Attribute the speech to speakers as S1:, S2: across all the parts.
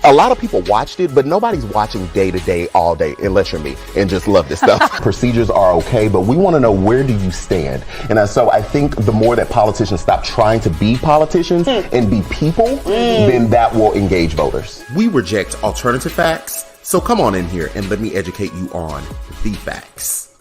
S1: a lot of people watched it, but nobody's watching day to day, all day, unless you're me and just love this stuff. Procedures are okay, but we want to know, where do you stand? And so I think the more that politicians stop trying to be politicians and be people, then that will engage voters. We reject alternative facts, so come on in here and let me educate you on the facts.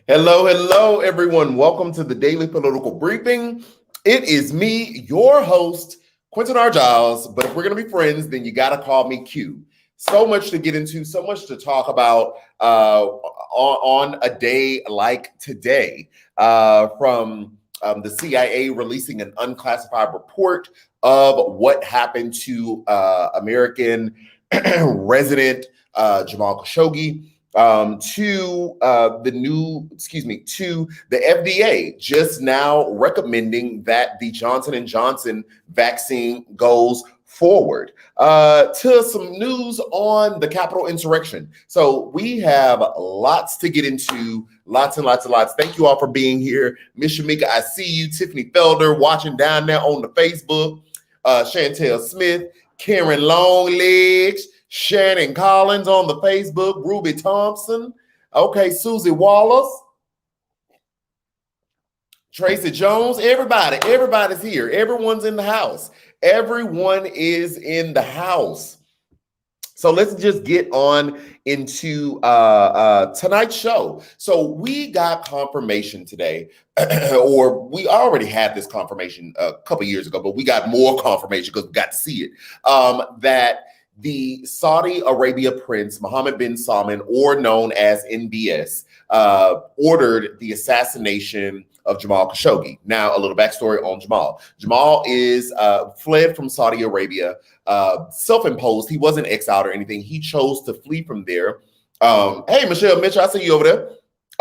S1: Hello, everyone. Welcome to the Daily Political Briefing. It is me, your host, QuentinRJiles, but if we're going to be friends, then you got to call me Q. So much to get into, so much to talk about on a day like today, from the CIA releasing an unclassified report of what happened to American resident Jamal Khashoggi, to the FDA just now recommending that the Johnson & Johnson vaccine goes forward, to some news on the Capitol insurrection. So we have lots to get into, lots and lots. Thank you all for being here. Miss Shamika, I see you. Tiffany Felder watching down there on the Facebook. Chantel Smith, Karen Longlegs, Shannon Collins on the Facebook, Ruby Thompson, okay, Susie Wallace, Tracy Jones, everybody's here. Everyone's in the house. Everyone is in the house. So let's just get on into tonight's show. So we got confirmation today, or we already had this confirmation a couple years ago, but we got more confirmation because we got to see it, that the Saudi Arabia Prince Mohammed bin Salman, or known as MBS, ordered the assassination of Jamal Khashoggi. Now, a little backstory on Jamal. Jamal is fled from Saudi Arabia, self-imposed. He wasn't exiled or anything. He chose to flee from there. Hey, Michelle Mitchell, I see you over there.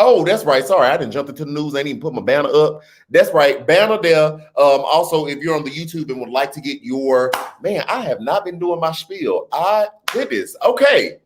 S1: Oh, that's right. Sorry, I didn't jump into the news. I didn't even put my banner up. That's right. Banner there. Also, if you're on the YouTube and would like to get your, man, I have not been doing my spiel. Goodness. Okay.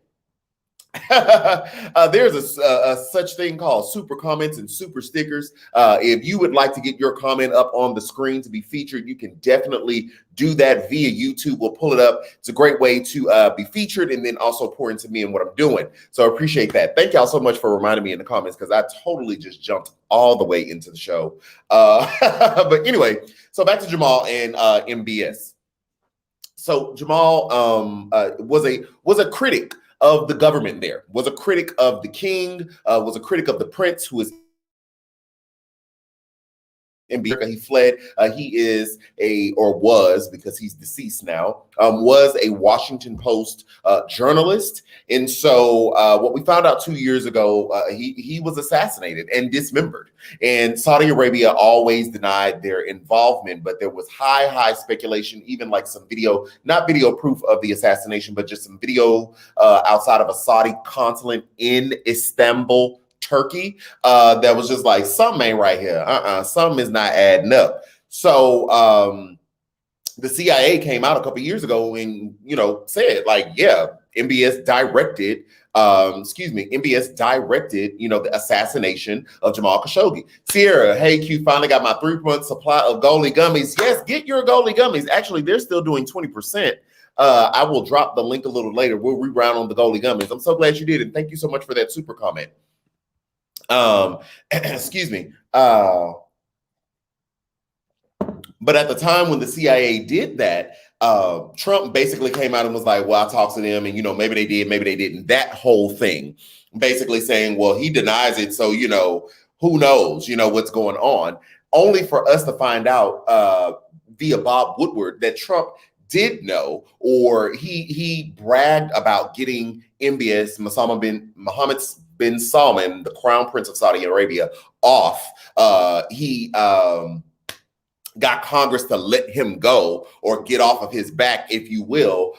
S1: There's a such thing called super comments and super stickers. If you would like to get your comment up on the screen to be featured, you can definitely do that via YouTube. We'll pull it up. It's a great way to be featured and then also pour into me and what I'm doing. So I appreciate that. Thank y'all so much for reminding me in the comments, because I totally just jumped all the way into the show. But anyway, so back to Jamal and MBS. So Jamal was a critic of the government there, was a critic of the king, was a critic of the prince, who is in America. He fled. He is was, because he's deceased now, was a Washington Post journalist. And so what we found out 2 years ago, he was assassinated and dismembered. And Saudi Arabia always denied their involvement, but there was high speculation, even like some video, not video proof of the assassination, but just some video outside of a Saudi consulate in Istanbul, Turkey, that was just like, something ain't right here. Something is not adding up. So the CIA came out a couple years ago and, said like, yeah, MBS directed, the assassination of Jamal Khashoggi. Sierra, hey Q, finally got my 3-month supply of Goalie gummies. Yes, get your Goalie gummies. Actually, they're still doing 20%. I will drop the link a little later. We'll reround on the Goalie gummies. I'm so glad you did, and thank you so much for that super comment. Excuse me. But at the time when the CIA did that, Trump basically came out and was like, well, I talked to them and, maybe they did, maybe they didn't. That whole thing, basically saying, well, he denies it. So, who knows, what's going on, only for us to find out via Bob Woodward that Trump did know, or he bragged about getting MBS, Mohammed bin Salman, the Crown Prince of Saudi Arabia, off. He got Congress to let him go, or get off of his back, if you will,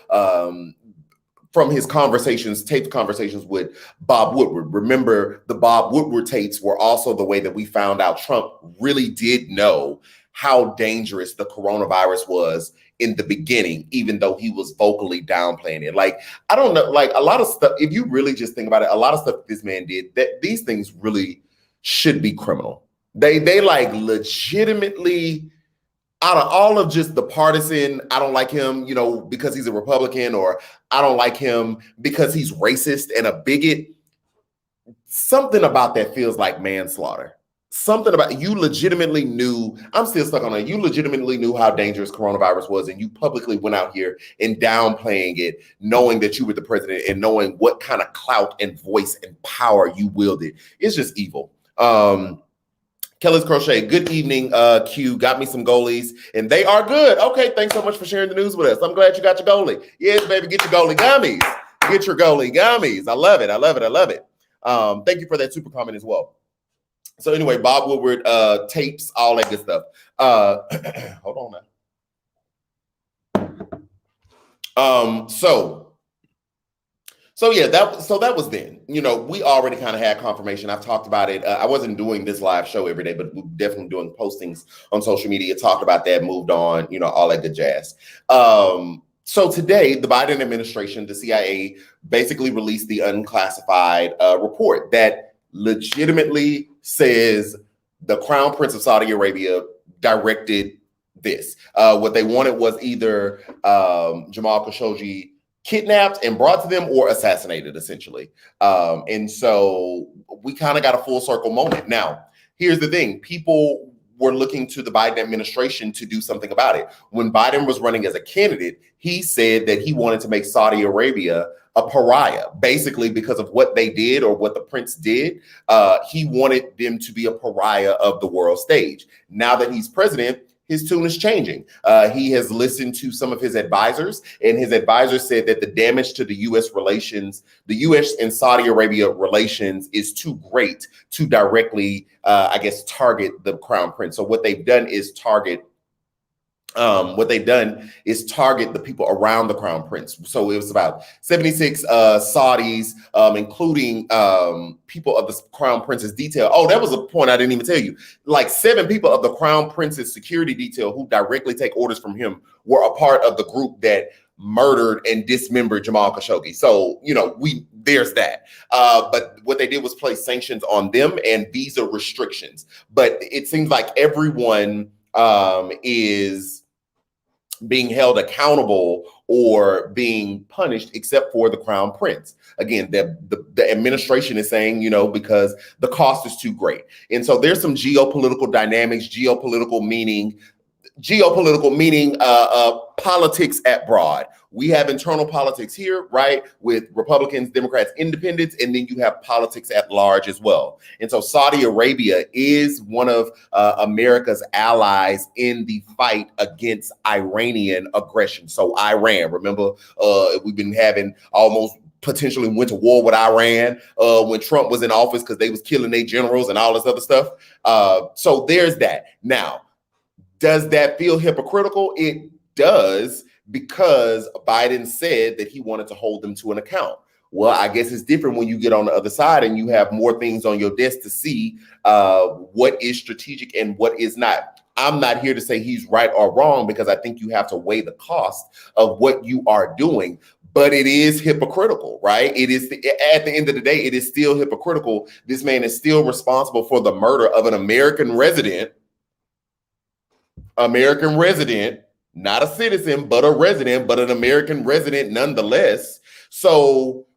S1: from his taped conversations with Bob Woodward. Remember, the Bob Woodward tapes were also the way that we found out Trump really did know how dangerous the coronavirus was in the beginning, even though he was vocally downplaying it. Like, I don't know, like a lot of stuff, if you really just think about it, a lot of stuff this man did, that these things really should be criminal. They like legitimately, out of all of just the partisan, I don't like him, because he's a Republican, or I don't like him because he's racist and a bigot, something about that feels like manslaughter. Something about you legitimately knew, I'm still stuck on it. You legitimately knew how dangerous coronavirus was, and you publicly went out here and downplaying it, knowing that you were the president and knowing what kind of clout and voice and power you wielded. It's just evil. Kelly's Crochet, good evening, Q. Got me some goalies, and they are good. Okay, thanks so much for sharing the news with us. I'm glad you got your goalie. Yes, baby, get your goalie gummies. Get your goalie gummies. I love it. I love it. I love it. Thank you for that super comment as well. So anyway, Bob Woodward, tapes, all that good stuff. Hold on now. So yeah, that was then. We already kind of had confirmation. I've talked about it. I wasn't doing this live show every day, but definitely doing postings on social media. Talked about that, moved on, all that good jazz. So today, the Biden administration, the CIA, basically released the unclassified report that legitimately says the Crown Prince of Saudi Arabia directed this. What they wanted was either Jamal Khashoggi kidnapped and brought to them or assassinated, essentially. And so we kind of got a full circle moment. Now, here's the thing. People were looking to the Biden administration to do something about it. When Biden was running as a candidate, he said that he wanted to make Saudi Arabia a pariah, basically because of what they did or what the prince did. He wanted them to be a pariah of the world stage. Now that he's president, his tune is changing. He has listened to some of his advisors, and his advisors said that the damage to the U.S. relations, the U.S. and Saudi Arabia relations, is too great to directly, target the Crown Prince. So what they've done is target the people around the Crown Prince. So it was about 76 Saudis, including people of the Crown Prince's detail. Oh, that was a point I didn't even tell you. Like 7 people of the Crown Prince's security detail who directly take orders from him were a part of the group that murdered and dismembered Jamal Khashoggi. So, there's that. But what they did was place sanctions on them and visa restrictions. But it seems like everyone is being held accountable or being punished except for the Crown Prince. Again, the administration is saying, because the cost is too great. And so there's some geopolitical dynamics, geopolitical meaning politics at broad. We have internal politics here, right, with Republicans, Democrats, independents, and then you have politics at large as well. And so Saudi Arabia is one of America's allies in the fight against Iranian aggression. So Iran, remember, we've been having almost potentially went to war with Iran when Trump was in office because they was killing their generals and all this other stuff. So there's that. Now, does that feel hypocritical? It does, because Biden said that he wanted to hold them to an account. Well, I guess it's different when you get on the other side and you have more things on your desk to see what is strategic and what is not. I'm not here to say he's right or wrong, because I think you have to weigh the cost of what you are doing. But it is hypocritical, right? It is, at the end of the day, it is still hypocritical. This man is still responsible for the murder of an American resident, not a citizen, but a resident, but an American resident nonetheless. So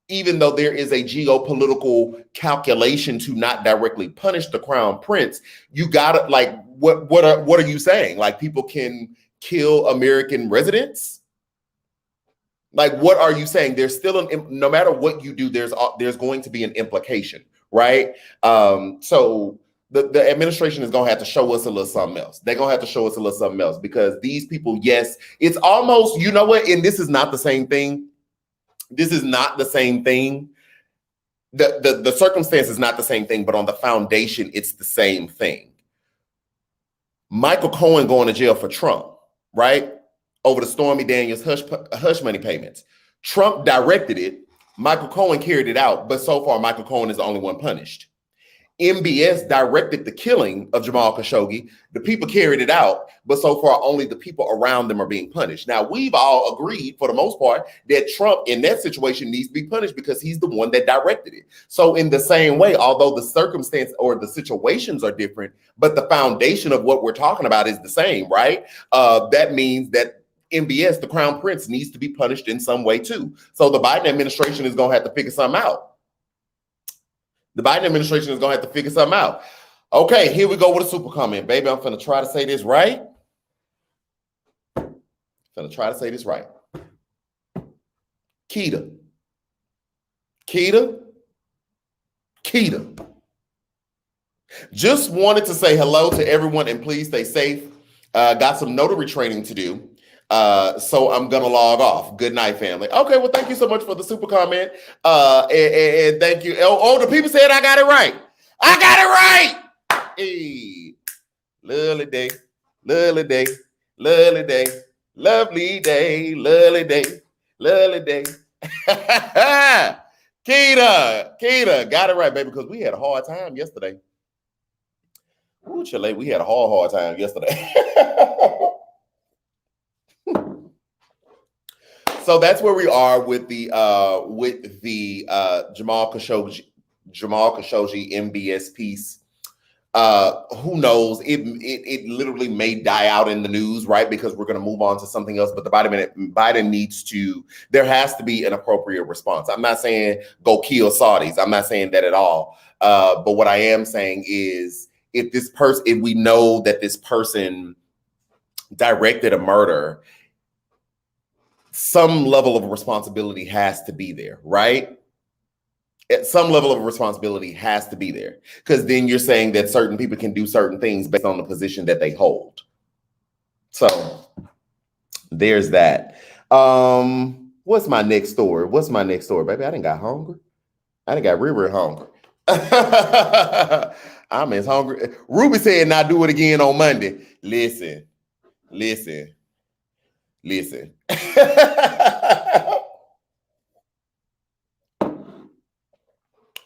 S1: even though there is a geopolitical calculation to not directly punish the Crown Prince, you gotta, like, what are you saying? Like, people can kill American residents? Like, what are you saying? There's still no matter what you do, there's going to be an implication, right? So the administration is going to have to show us a little something else. They're going to have to show us a little something else, because these people, yes, it's almost, you know what? And this is not the same thing. This is not the same thing. The circumstance is not the same thing, but on the foundation, it's the same thing. Michael Cohen going to jail for Trump, right? Over the Stormy Daniels hush money payments. Trump directed it. Michael Cohen carried it out, but so far Michael Cohen is the only one punished. MBS directed the killing of Jamal Khashoggi. The people carried it out, but so far only the people around them are being punished. Now, we've all agreed for the most part that Trump in that situation needs to be punished because he's the one that directed it. So in the same way, although the circumstance or the situations are different, but the foundation of what we're talking about is the same, right? That means that MBS, the Crown Prince, needs to be punished in some way too. So the Biden administration is going to have to figure something out. The Biden administration is going to have to figure something out. Okay, here we go with a super comment. Baby, I'm going to try to say this right. Keita. Just wanted to say hello to everyone and please stay safe. Got some notary training to do. So I'm gonna log off. Good night, family. Okay, well, thank you so much for the super comment. And thank you. Oh, the people said I got it right. I got it right. Hey, lovely day, lovely day, lovely day, lovely day, lovely day, lovely day. Keita, got it right, baby, because we had a hard time yesterday. Ooh, Chile, we had a hard time yesterday. So that's where we are with the Jamal Khashoggi MBS piece. Who knows? It literally may die out in the news, right? Because we're going to move on to something else. But the Biden needs to. There has to be an appropriate response. I'm not saying go kill Saudis. I'm not saying that at all. But what I am saying is, if we know that this person directed a murder, some level of responsibility has to be there, right? Some level of responsibility has to be there, because then you're saying that certain people can do certain things based on the position that they hold. So there's that. What's my next story? Baby? I done got hungry. I done got real hungry. I'm as hungry. Ruby said not do it again on Monday. Listen.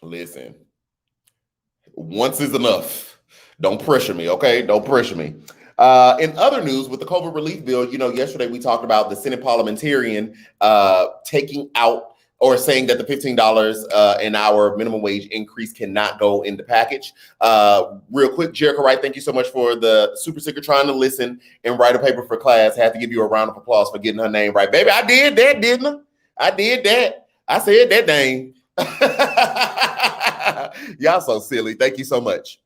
S1: Listen, once is enough. Don't pressure me, okay? Don't pressure me. In other news, with the COVID relief bill, yesterday we talked about the Senate parliamentarian taking out or saying that the $15 an hour minimum wage increase cannot go in the package. Real quick, Jericho Wright, thank you so much for the super sticker, trying to listen and write a paper for class. Have to give you a round of applause for getting her name right. Baby, I did that, didn't I? I did that. I said that name. Y'all so silly. Thank you so much.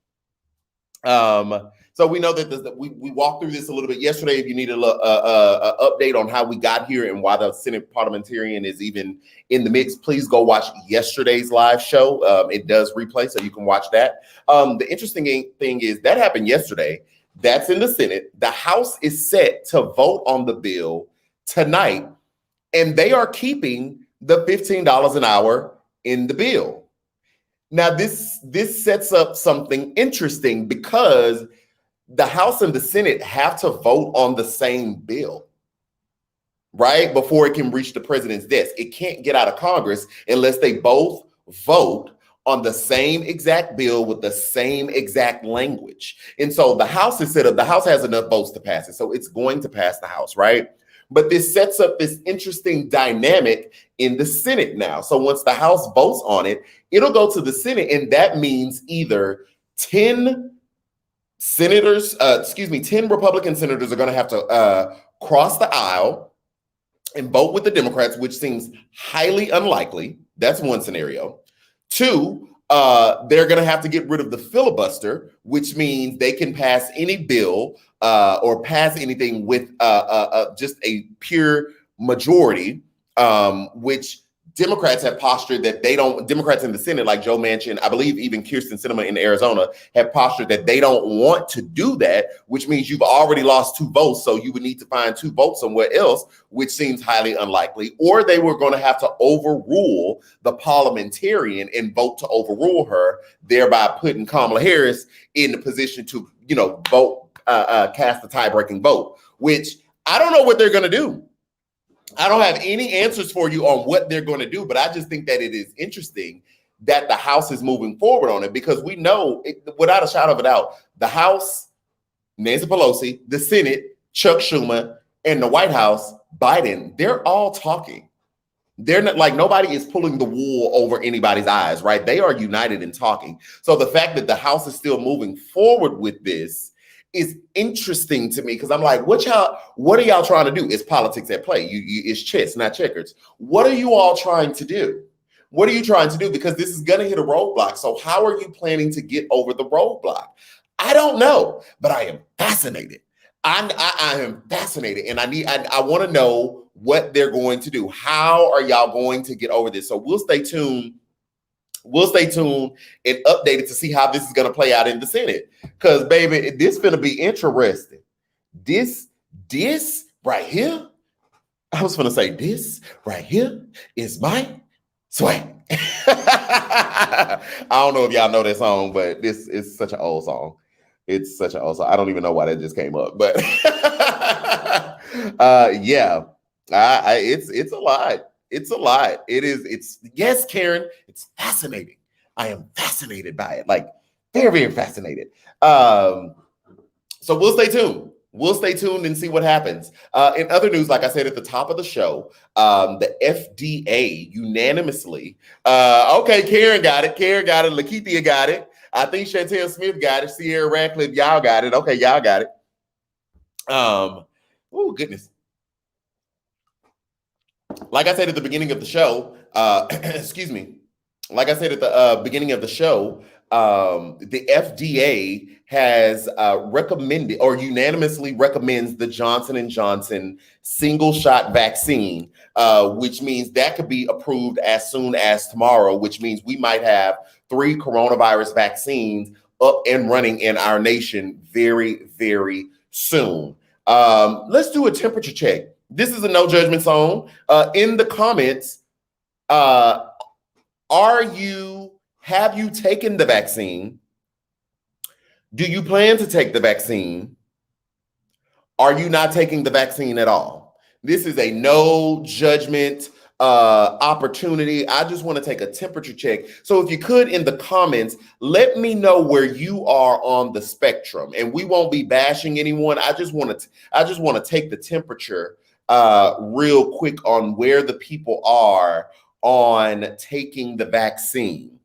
S1: So we know that we walked through this a little bit yesterday. If you need an update on how we got here and why the Senate parliamentarian is even in the mix, please go watch yesterday's live show. It does replay, so you can watch that. The interesting thing is that happened yesterday. That's in the Senate. The House is set to vote on the bill tonight, and they are keeping the $15 an hour in the bill. Now, this sets up something interesting, because the House and the Senate have to vote on the same bill, right? Before it can reach the president's desk. It can't get out of Congress unless they both vote on the same exact bill with the same exact language. And so the House is set up. The House has enough votes to pass it. So it's going to pass the House, right? But this sets up this interesting dynamic in the Senate now. So once the House votes on it, it'll go to the Senate, and that means either 10 Republican senators are going to have to cross the aisle and vote with the Democrats, which seems highly unlikely. That's one scenario. Two, they're going to have to get rid of the filibuster, which means they can pass any bill or pass anything with just a pure majority, which Democrats have postured that they don't. Democrats in the Senate, like Joe Manchin, I believe even Kirsten Sinema in Arizona, have postured that they don't want to do that, which means you've already lost 2 votes. So you would need to find 2 votes somewhere else, which seems highly unlikely. Or they were going to have to overrule the parliamentarian and vote to overrule her, thereby putting Kamala Harris in the position to, vote, cast a tie-breaking vote, which I don't know what they're going to do. I don't have any answers for you on what they're going to do, but I just think that it is interesting that the House is moving forward on it, because we know without a shadow of a doubt, the House, Nancy Pelosi, the Senate, Chuck Schumer, and the White House, Biden, they're all talking. They're not, like, nobody is pulling the wool over anybody's eyes, right? They are united in talking. So the fact that the House is still moving forward with this is interesting to me, because I'm like, what are y'all trying to do? It's politics at play. It's chess, not checkers. What are you all trying to do? What are you trying to do? Because this is going to hit a roadblock. So how are you planning to get over the roadblock? I don't know, but I am fascinated. I am fascinated, and I want to know what they're going to do. How are y'all going to get over this? So we'll stay tuned. We'll stay tuned and update it to see how this is going to play out in the Senate. Because, baby, this is going to be interesting. This right here, I was going to say, this right here is my swag. I don't know if y'all know that song, but this is such an old song. It's such an old song. I don't even know why that just came up, but yeah, it's a lot. It's a lot. Yes, Karen, it's fascinating. I am fascinated by it, like very, very fascinated. So we'll stay tuned. We'll stay tuned and see what happens. In other news, like I said at the top of the show, the FDA unanimously, okay, Karen got it. Lakeithia got it. I think Chantel Smith got it. Sierra Radcliffe, y'all got it. Okay, y'all got it. Oh, goodness. Like I said at the beginning of the show, excuse me. Like I said at the beginning of the show, the FDA has recommended or unanimously recommends the Johnson & Johnson single shot vaccine, which means that could be approved as soon as tomorrow, which means we might have 3 coronavirus vaccines up and running in our nation very, very soon. Let's do a temperature check. This is a no judgment zone. In the comments, have you taken the vaccine? Do you plan to take the vaccine? Are you not taking the vaccine at all? This is a no judgment opportunity. I just want to take a temperature check. So if you could, in the comments, let me know where you are on the spectrum, and we won't be bashing anyone. I just want to take the temperature real quick on where the people are on taking the vaccine.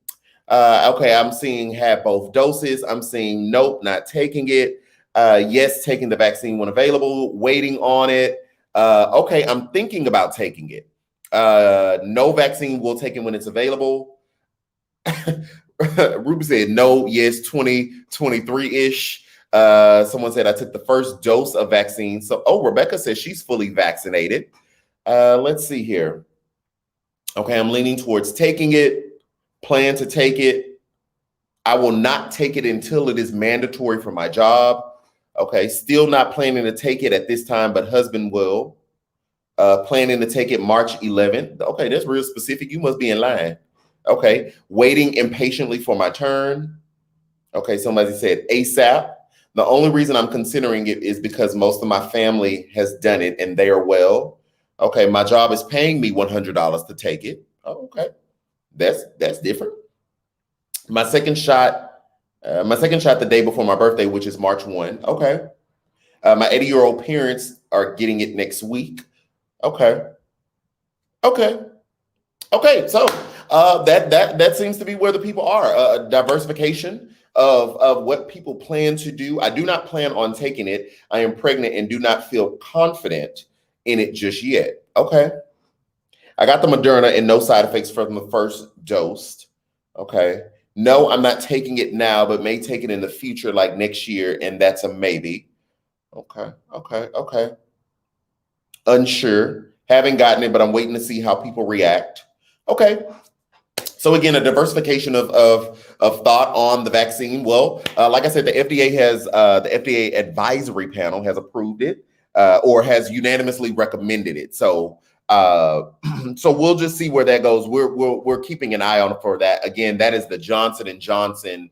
S1: Okay, I'm seeing have both doses. I'm seeing nope, not taking it. Yes, taking the vaccine when available, waiting on it. Okay, I'm thinking about taking it. No vaccine, will take it when it's available. Ruby said no, yes, 2023-ish. Someone said I took the first dose of vaccine. So, Rebecca says she's fully vaccinated. Let's see here. Okay, I'm leaning towards taking it, plan to take it. I will not take it until it is mandatory for my job. Okay, still not planning to take it at this time, but husband will. Planning to take it March 11th. Okay, that's real specific. You must be in line. Okay, waiting impatiently for my turn. Okay, somebody said ASAP. The only reason I'm considering it is because most of my family has done it and they are well. Okay, my job is paying me $100 to take it. Oh, okay, that's different. My second shot the day before my birthday, which is March 1. Okay, my 80-year-old parents are getting it next week. Okay. So that seems to be where the people are. Diversification of what people plan to do. I do not plan on taking it. I am pregnant and do not feel confident in it just yet. Okay. I got the Moderna and no side effects from the first dose. Okay. No, I'm not taking it now, but may take it in the future, like next year, and that's a maybe. Okay. Unsure. Haven't gotten it, but I'm waiting to see how people react. Okay. So again, a diversification of thought on the vaccine. Well, like I said, the FDA advisory panel has approved it or has unanimously recommended it. So so we'll just see where that goes. We're keeping an eye on for that. Again, that is the Johnson & Johnson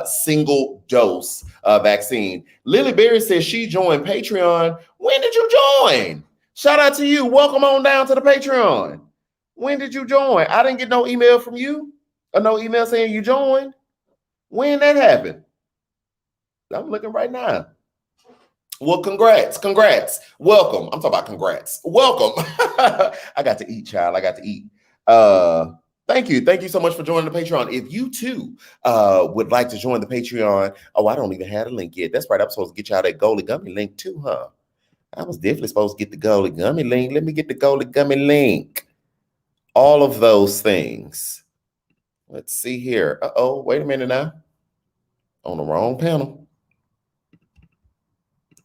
S1: single dose vaccine. Lily Berry says she joined Patreon. When did you join? Shout out to you. Welcome on down to the Patreon. When did you join? I didn't get no email from you. no email saying you joined? When that happened? I'm looking right now. Well, congrats. Welcome. I'm talking about congrats. Welcome. I got to eat, child. I got to eat. Thank you. Thank you so much for joining the Patreon. If you too would like to join the Patreon, oh, I don't even have a link yet. That's right. I'm supposed to get y'all that Goalie Gummy link too, huh? I was definitely supposed to get the Goalie Gummy link. Let me get the Goalie Gummy link. All of those things. Let's see here. Uh-oh, wait a minute now. On the wrong panel.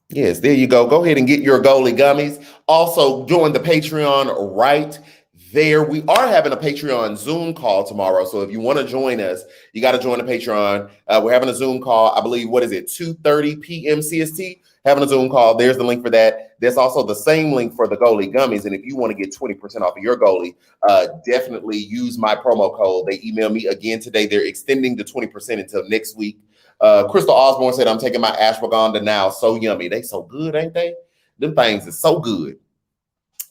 S1: Yes, there you go. Go ahead and get your Goalie Gummies. Also, join the Patreon right there. We are having a Patreon Zoom call tomorrow. So if you want to join us, you got to join the Patreon. We're having a Zoom call. I believe, 2:30 p.m. CST? Having a Zoom call. There's the link for that. There's also the same link for the Goalie Gummies. And if you want to get 20% off of your Goalie, definitely use my promo code. They emailed me again today. They're extending the 20% until next week. Crystal Osborne said, I'm taking my ashwagandha now. So yummy. They so good, ain't they? Them things is so good.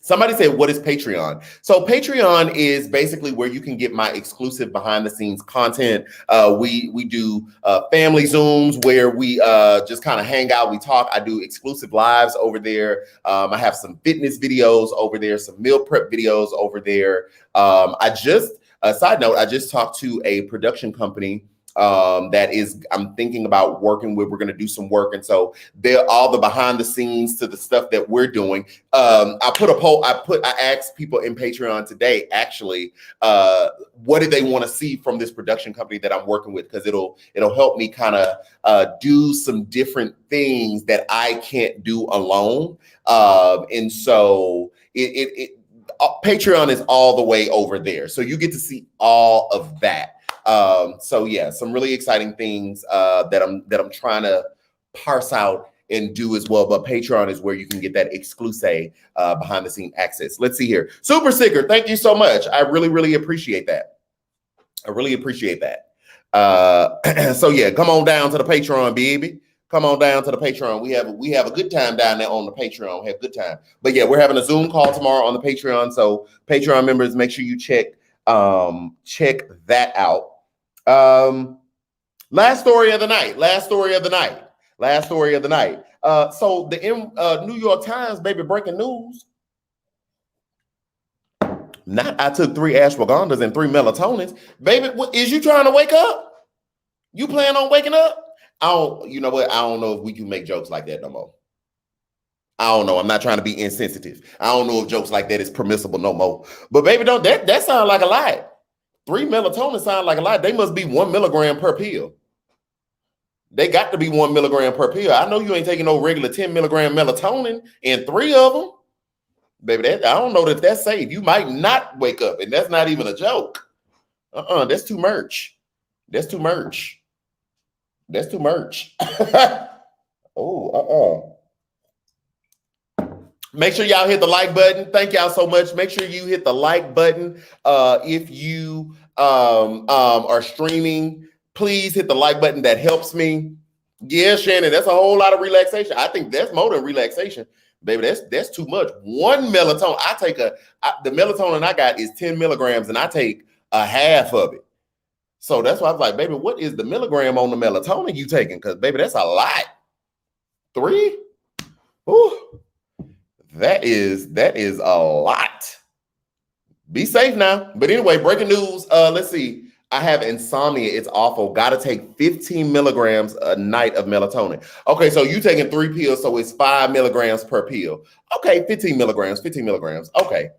S1: Somebody said, what is Patreon? So Patreon is basically where you can get my exclusive behind the scenes content. We do family Zooms where we just kind of hang out. We talk. I do exclusive lives over there. I have some fitness videos over there, some meal prep videos over there. A side note, I just talked to a production company I'm thinking about working with. We're going to do some work. And so they're all the behind the scenes to the stuff that we're doing. I put a poll. I asked people in Patreon today, actually, what do they want to see from this production company that I'm working with? Because it'll help me kind of do some different things that I can't do alone. And so Patreon is all the way over there. So you get to see all of that. So yeah, some really exciting things that I'm trying to parse out and do as well. But Patreon is where you can get that exclusive behind the scene access. Let's see here. Super Sticker, thank you so much. I really, really appreciate that. I really appreciate that. So yeah, come on down to the Patreon, baby. Come on down to the Patreon. We have a good time down there on the Patreon. Have a good time. But yeah, we're having a Zoom call tomorrow on the Patreon. So Patreon members, make sure you check that out. Last story of the night. So the New York Times, baby, breaking news. Not I took 3 ashwagandhas and 3 melatonins. Baby, what, is you trying to wake up? You plan on waking up? You know what? I don't know if we can make jokes like that no more. I don't know. I'm not trying to be insensitive. I don't know if jokes like that is permissible no more. But baby, don't that sound like a lie. 3 melatonin sound like a lot. They must be 1 milligram per pill. They got to be 1 milligram per pill. I know you ain't taking no regular 10 milligram melatonin and 3 of them. Baby, I don't know if that's safe. You might not wake up, and that's not even a joke. That's too much. That's too much. Make sure y'all hit the like button. Thank y'all so much. Make sure you hit the like button. If you are streaming, please hit the like button. That helps me. Yeah, Shannon, that's a whole lot of relaxation. I think that's more than relaxation. Baby, that's too much. 1 melatonin. The melatonin I got is 10 milligrams, and I take a half of it. So that's why I was like, baby, what is the milligram on the melatonin you taking? Because, baby, that's a lot. 3? Ooh. That is a lot. Be safe now. But anyway, breaking news. Let's see. I have insomnia. It's awful. Got to take 15 milligrams a night of melatonin. Okay, so you taking 3 pills, so it's 5 milligrams per pill. Okay, 15 milligrams. Okay.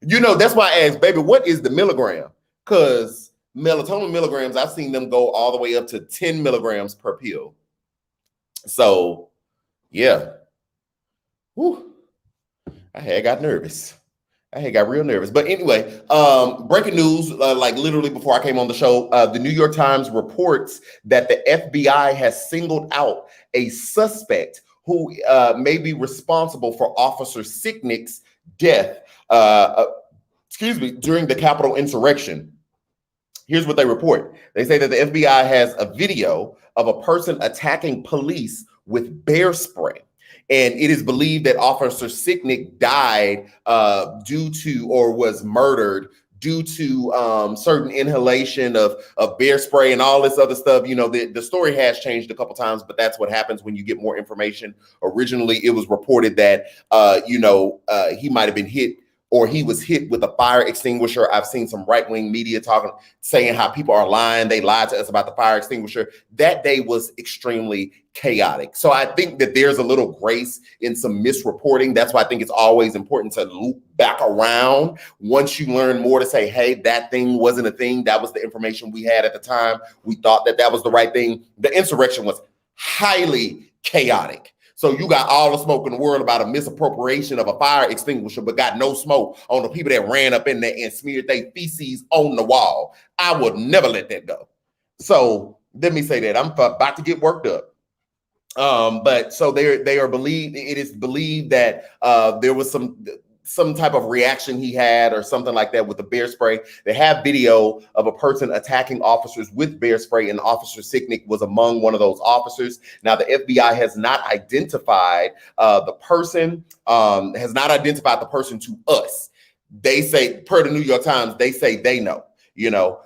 S1: You know, that's why I asked, baby, what is the milligram? Because melatonin milligrams, I've seen them go all the way up to 10 milligrams per pill. So, yeah. Whew. I had got nervous. I had got real nervous. But anyway, breaking news, like literally before I came on the show, the New York Times reports that the FBI has singled out a suspect who may be responsible for Officer Sicknick's death, during the Capitol insurrection. Here's what they report. They say that the FBI has a video of a person attacking police with bear spray. And it is believed that Officer Sicknick died was murdered due to certain inhalation of bear spray and all this other stuff. You know, the story has changed a couple times, but that's what happens when you get more information. Originally, it was reported that, he might have been hit, or he was hit with a fire extinguisher. I've seen some right-wing media saying how people are lying. They lied to us about the fire extinguisher. That day was extremely chaotic. So I think that there's a little grace in some misreporting. That's why I think it's always important to loop back around once you learn more to say, hey, that thing wasn't a thing. That was the information we had at the time. We thought that was the right thing. The insurrection was highly chaotic. So you got all the smoke in the world about a misappropriation of a fire extinguisher, but got no smoke on the people that ran up in there and smeared their feces on the wall. I would never let that go. So let me say that I'm about to get worked up. But so they are believed. It is believed that there was some type of reaction he had or something like that with the bear spray. They have video of a person attacking officers with bear spray, and Officer Sicknick was among one of those officers. Now, the FBI has not identified the person, to us. They say, per the New York Times, they say they know.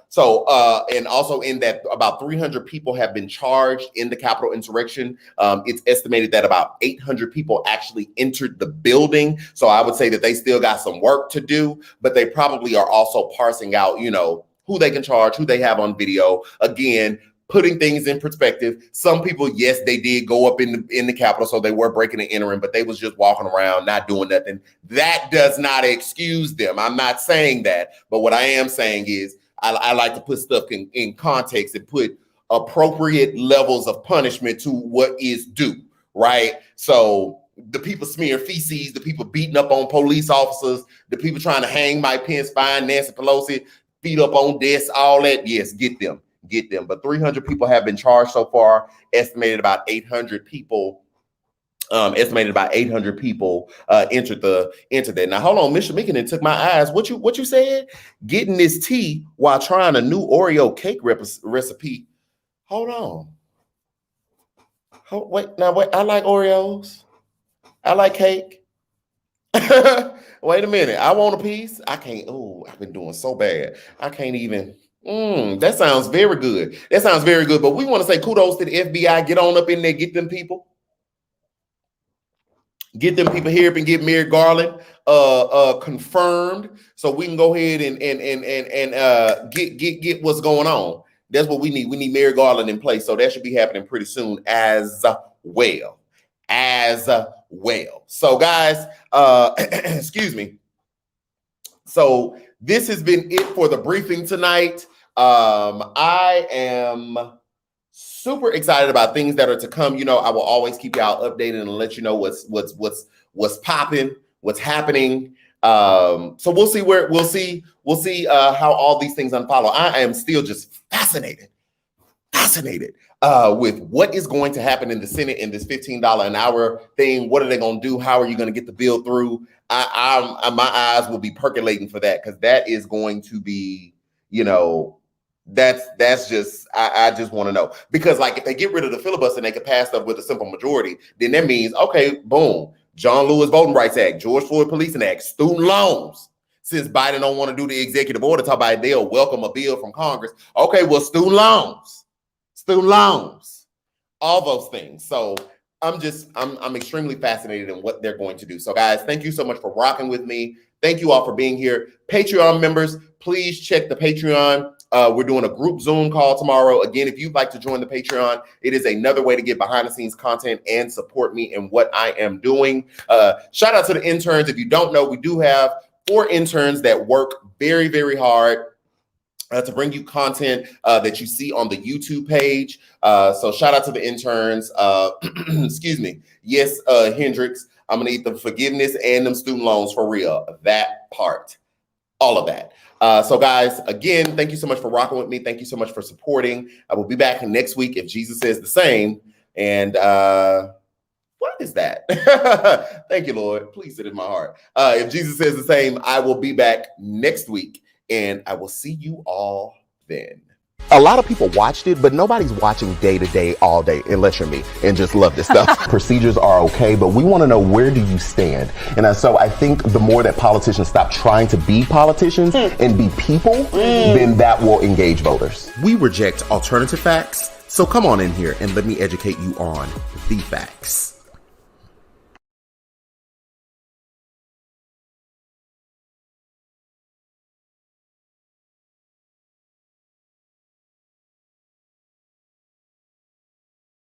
S1: So and also in that about 300 people have been charged in the Capitol insurrection. It's estimated that about 800 people actually entered the building. So I would say that they still got some work to do, but they probably are also parsing out, who they can charge, who they have on video. Again, putting things in perspective. Some people, yes, they did go up in the Capitol, so they were breaking and entering, but they was just walking around, not doing nothing. That does not excuse them. I'm not saying that, but what I am saying is I like to put stuff in context and put appropriate levels of punishment to what is due, right? So the people smearing feces, the people beating up on police officers, the people trying to hang Mike Pence, find Nancy Pelosi, beat up on desks, all that, yes, get them. But 300 people have been charged so far, estimated about 800 people entered that. Now, hold on, Mr. Mickey took my eyes. What you said? Getting this tea while trying a new Oreo cake recipe. Hold on. Wait. I like Oreos. I like cake. Wait a minute. I want a piece. I can't. Oh, I've been doing so bad. I can't even. That sounds very good. But we want to say kudos to the FBI. Get on up in there. Get them people. Get them people here and get Merrick Garland confirmed, so we can go ahead and get what's going on. That's what we need. We need Merrick Garland in place, so that should be happening pretty soon as well. So, guys, excuse me. So this has been it for the briefing tonight. I am super excited about things that are to come. I will always keep y'all updated and let you know what's popping, what's happening. So we'll see how all these things unfollow. I am still just fascinated with what is going to happen in the Senate in this $15 an hour thing. What are they going to do? How are you going to get the bill through? My eyes will be percolating for that, because that is going to be, that's just, I just want to know, because like if they get rid of the filibuster and they can pass stuff with a simple majority, then that means, okay, boom, John Lewis Voting Rights Act, George Floyd Policing Act, student loans. Since Biden don't want to do the executive order, talk about they'll welcome a bill from Congress. Okay, well, student loans, all those things. So I'm extremely fascinated in what they're going to do. So guys, thank you so much for rocking with me. Thank you all for being here. Patreon members, please check the Patreon. We're doing a group Zoom call tomorrow. Again, if you'd like to join the Patreon, it is another way to get behind the scenes content and support me in what I am doing. Shout out to the interns. If you don't know, we do have 4 interns that work very, very hard to bring you content that you see on the YouTube page. So shout out to the interns. Excuse me. Yes, Hendrix, I'm gonna need the forgiveness and them student loans for real. That part, all of that. So guys, again, thank you so much for rocking with me. Thank you so much for supporting. I will be back next week if Jesus says the same. And what is that? Thank you, Lord. Please sit in my heart. If Jesus says the same, I will be back next week, and I will see you all then.
S2: A lot of people watched it, but nobody's watching day to day, all day, unless you're me and just love this stuff. Procedures are okay, but we want to know, where do you stand? And so I think the more that politicians stop trying to be politicians and be people, then that will engage voters.
S1: We reject alternative facts, so come on in here and let me educate you on the facts.